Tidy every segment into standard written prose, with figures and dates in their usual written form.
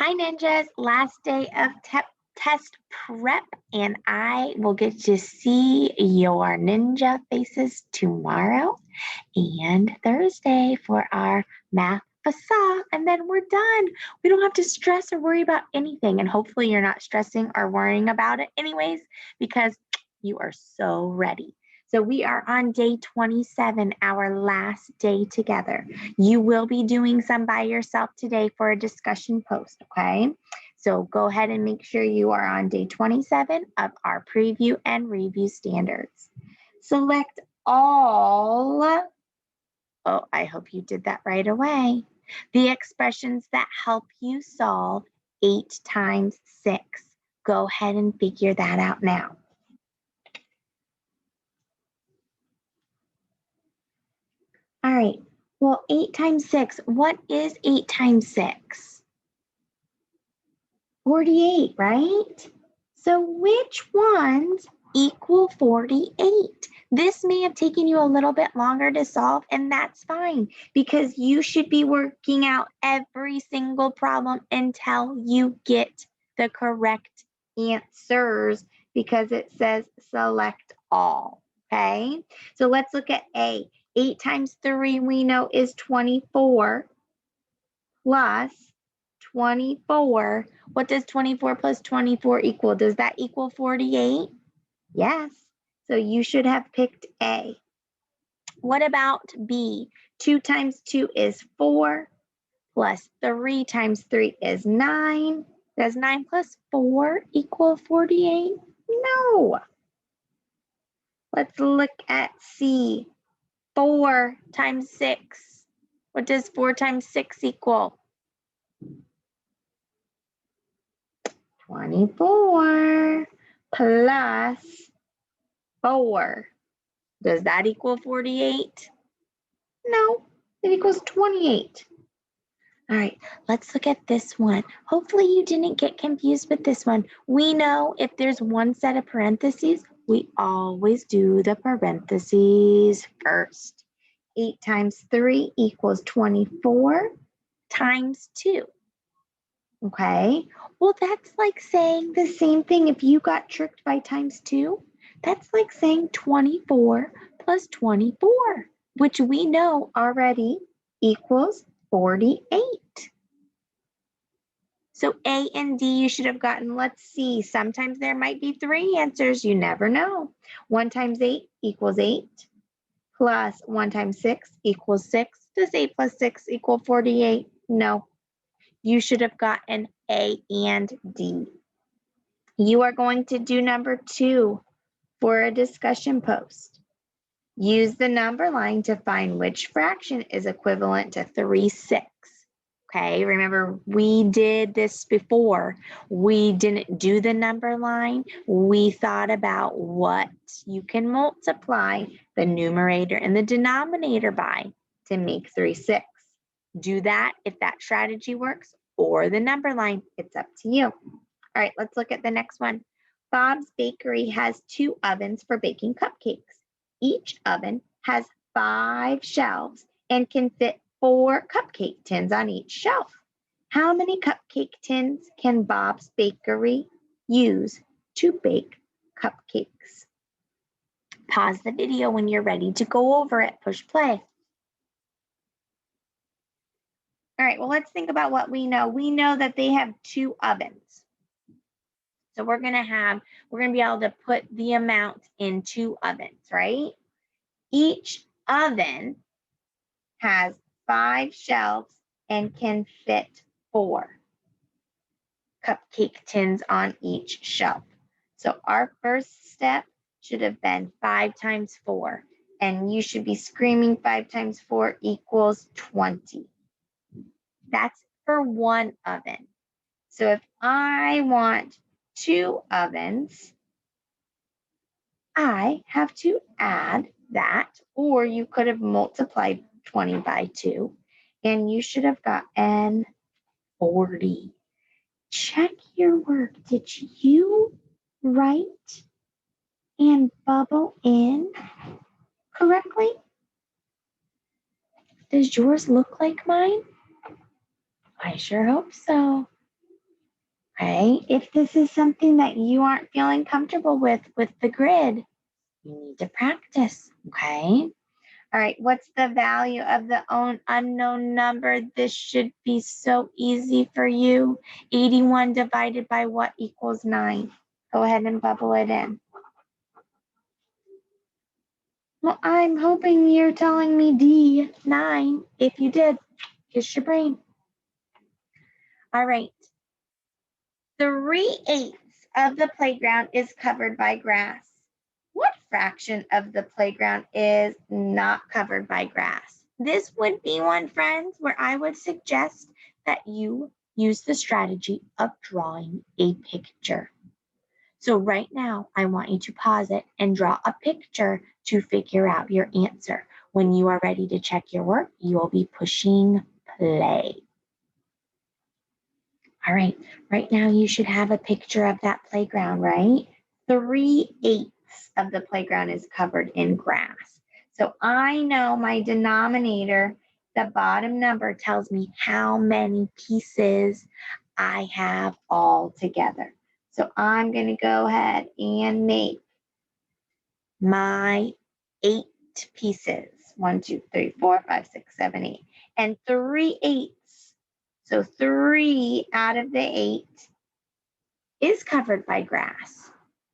Hi Ninjas, last day of test prep and I will get to see your ninja faces tomorrow and Thursday for our math facade, and then we're done. We don't have to stress or worry about anything, and hopefully you're not stressing or worrying about it anyways because you are so ready. So we are on day 27, our last day together. You will be doing some by yourself today for a discussion post, okay? So go ahead and make sure you are on day 27 of our preview and review standards. Select all. Oh, I hope you did that right away. The expressions that help you solve 8 times 6. Go ahead and figure that out now. All right, well, 8 times 6, what is 8 times 6? 48, right? So which ones equal 48? This may have taken you a little bit longer to solve, and that's fine because you should be working out every single problem until you get the correct answers because it says select all, okay? So let's look at A. 8 times 3 we know is 24 plus 24. What does 24 plus 24 equal? Does that equal 48? Yes. So you should have picked A. What about B? 2 times 2 is 4 plus 3 times 3 is 9. Does 9 plus 4 equal 48? No. Let's look at C. 4 times 6. What does 4 times 6 equal? 24 plus 4. Does that equal 48? No, it equals 28. All right, let's look at this one. Hopefully you didn't get confused with this one. We know if there's one set of parentheses, we always do the parentheses first. 8 times 3 equals 24 times 2. Okay, well, that's like saying the same thing. If you got tricked by times 2, that's like saying 24 plus 24, which we know already equals 48. So A and D you should have gotten. Let's see. Sometimes there might be 3 answers. You never know. 1 times 8 equals 8. Plus 1 times 6 equals 6. Does 8 plus 6 equal 48? No. You should have gotten A and D. You are going to do number 2 for a discussion post. Use the number line to find which fraction is equivalent to 3/6. Okay, remember we did this before. We didn't do the number line. We thought about what you can multiply the numerator and the denominator by to make 3/6. Do that if that strategy works, or the number line. It's up to you. All right, let's look at the next one. Bob's Bakery has 2 ovens for baking cupcakes. Each oven has 5 shelves and can fit 4 cupcake tins on each shelf. How many cupcake tins can Bob's Bakery use to bake cupcakes? Pause the video when you're ready to go over it. Push play. All right, well, let's think about what we know. We know that they have 2 ovens. So we're going to be able to put the amount in 2 ovens, right? Each oven has 5 shelves and can fit 4 cupcake tins on each shelf. So our first step should have been 5 times 4. And you should be screaming 5 times 4 equals 20. That's for 1 oven. So if I want 2 ovens, I have to add that, or you could have multiplied 20 by 2, and you should have gotten 40. Check your work. Did you write and bubble in correctly? Does yours look like mine? I sure hope so. Okay, if this is something that you aren't feeling comfortable with the grid, you need to practice, okay? All right, what's the value of the unknown number? This should be so easy for you. 81 divided by what equals 9? Go ahead and bubble it in. Well, I'm hoping you're telling me D, 9. If you did, kiss your brain. All right. 3/8 of the playground is covered by grass. What fraction of the playground is not covered by grass? This would be one, friends, where I would suggest that you use the strategy of drawing a picture. So right now, I want you to pause it and draw a picture to figure out your answer. When you are ready to check your work, you will be pushing play. All right now you should have a picture of that playground, right? 3/8 of the playground is covered in grass. So I know my denominator, the bottom number tells me how many pieces I have all together. So I'm going to go ahead and make my 8 pieces. 1, 2, 3, 4, 5, 6, 7, 8. And 3/8. So 3 out of the 8 is covered by grass.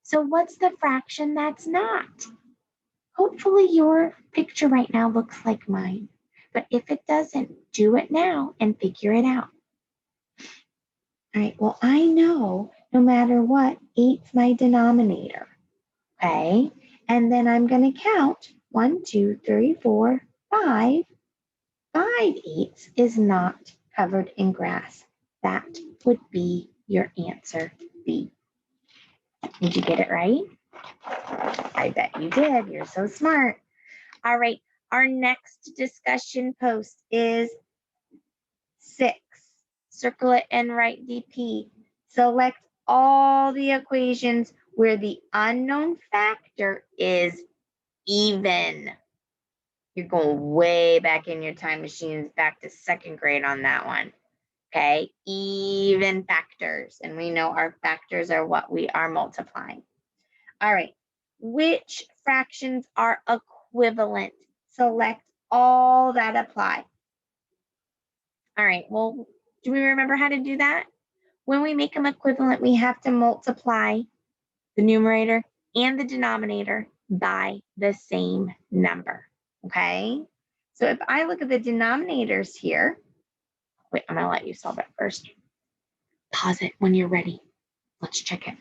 So what's the fraction that's not? Hopefully your picture right now looks like mine. But if it doesn't, do it now and figure it out. All right, well, I know no matter what, 8's my denominator. Okay, and then I'm going to count 1, 2, 3, 4, 5. 5/8 is not covered in grass. That would be your answer B. Did you get it right? I bet you did. You're so smart. All right. Our next discussion post is 6. Circle it and write DP. Select all the equations where the unknown factor is even. You're going way back in your time machines, back to 2nd grade on that one. Okay, even factors. And we know our factors are what we are multiplying. All right, which fractions are equivalent? Select all that apply. All right, well, do we remember how to do that? When we make them equivalent, we have to multiply the numerator and the denominator by the same number, okay? So if I look at the denominators here, wait, I'm gonna let you solve it first. Pause it when you're ready. Let's check it.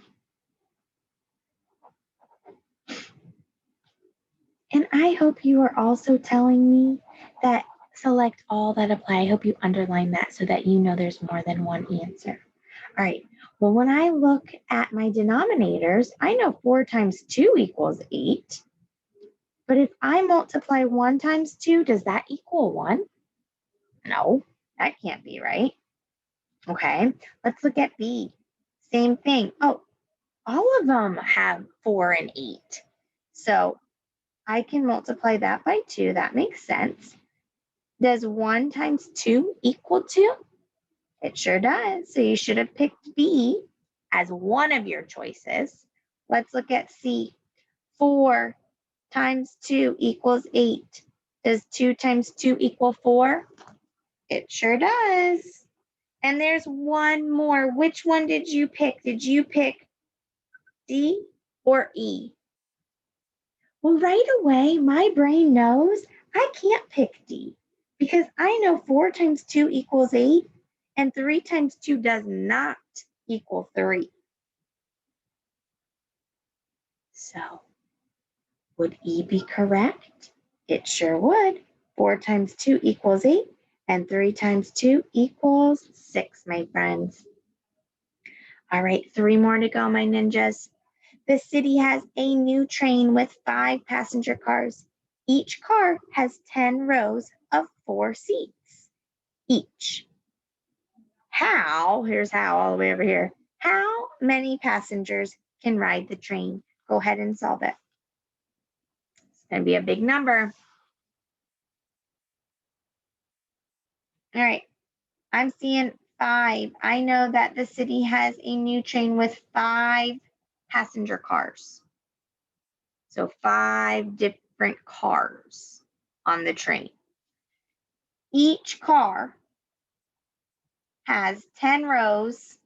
And I hope you are also telling me that select all that apply. I hope you underline that so that you know there's more than one answer. All right, well, when I look at my denominators, I know 4 times 2 equals 8. But if I multiply 1 times 2, does that equal 1? No, that can't be right. Okay, let's look at B. Same thing. Oh, all of them have 4 and 8. So I can multiply that by 2. That makes sense. Does 1 times 2 equal 2? It sure does. So you should have picked B as one of your choices. Let's look at C. 4 times 2 equals 8. Does 2 times 2 equal 4? It sure does. And there's one more. Which one did you pick? Did you pick D or E? Well, right away, my brain knows I can't pick D because I know 4 times 2 equals 8 and 3 times 2 does not equal 3. So, would E be correct? It sure would. 4 times 2 equals 8 and 3 times 2 equals 6, my friends. All right, 3 more to go, my ninjas. The city has a new train with 5 passenger cars. Each car has 10 rows of 4 seats each. Here's how all the way over here. How many passengers can ride the train? Go ahead and solve it. It's going to be a big number. All right, I'm seeing 5. I know that the city has a new train with 5 passenger cars. So 5 different cars on the train. Each car has 10 rows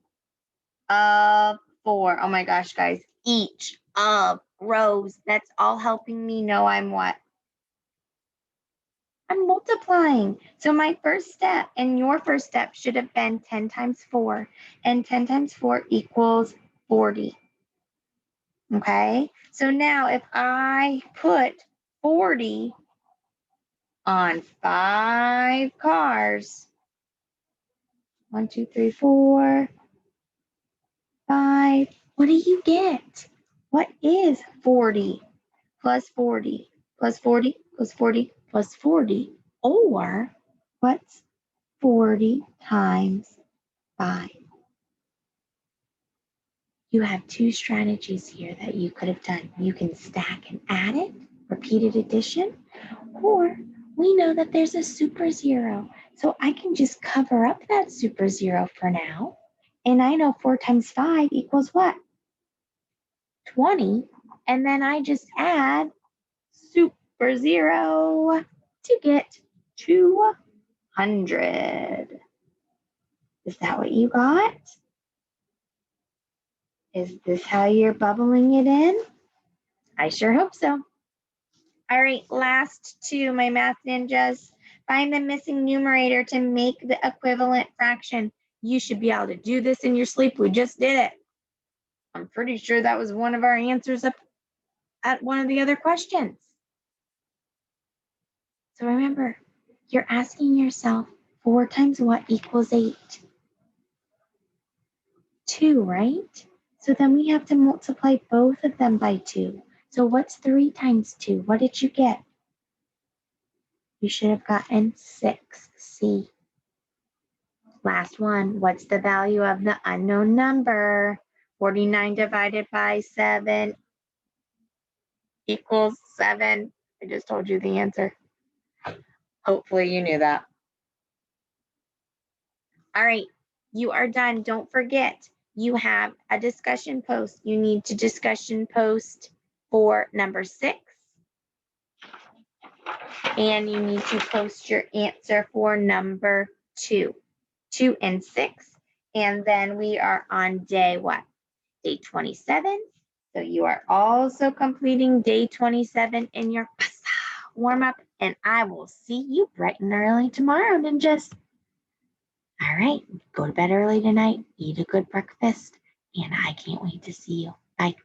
of 4. Oh my gosh, guys. Each of rows. That's all helping me know I'm what? I'm multiplying. So my first step and your first step should have been 10 times 4. And 10 times 4 equals 40. Okay? So now if I put 40 on 5 cars, 1, 2, 3, 4, 5, what do you get? What is 40 plus 40 plus 40 plus 40 plus 40? Or what's 40 times 5? You have 2 strategies here that you could have done. You can stack and add it, repeated addition, or we know that there's a super zero. So I can just cover up that super zero for now. And I know 4 times 5 equals what? 20. And then I just add super zero to get 200. Is that what you got? Is this how you're bubbling it in? I sure hope so. All right, last 2, my math ninjas. Find the missing numerator to make the equivalent fraction. You should be able to do this in your sleep. We just did it. I'm pretty sure that was one of our answers up at one of the other questions. So remember, you're asking yourself, 4 times what equals 8? 2, right? So then we have to multiply both of them by 2. So what's 3 times 2? What did you get? You should have gotten 6C. Last one, what's the value of the unknown number? 49 divided by 7 equals 7. I just told you the answer. Hopefully you knew that. All right, you are done. Don't forget, you have a discussion post. You need to discussion post for number 6. And you need to post your answer for number 2. 2 and 6. And then we are on day what? Day 27. So you are also completing day 27 in your warm up. And I will see you bright and early tomorrow, ninjas. All right, go to bed early tonight, eat a good breakfast, and I can't wait to see you. Bye.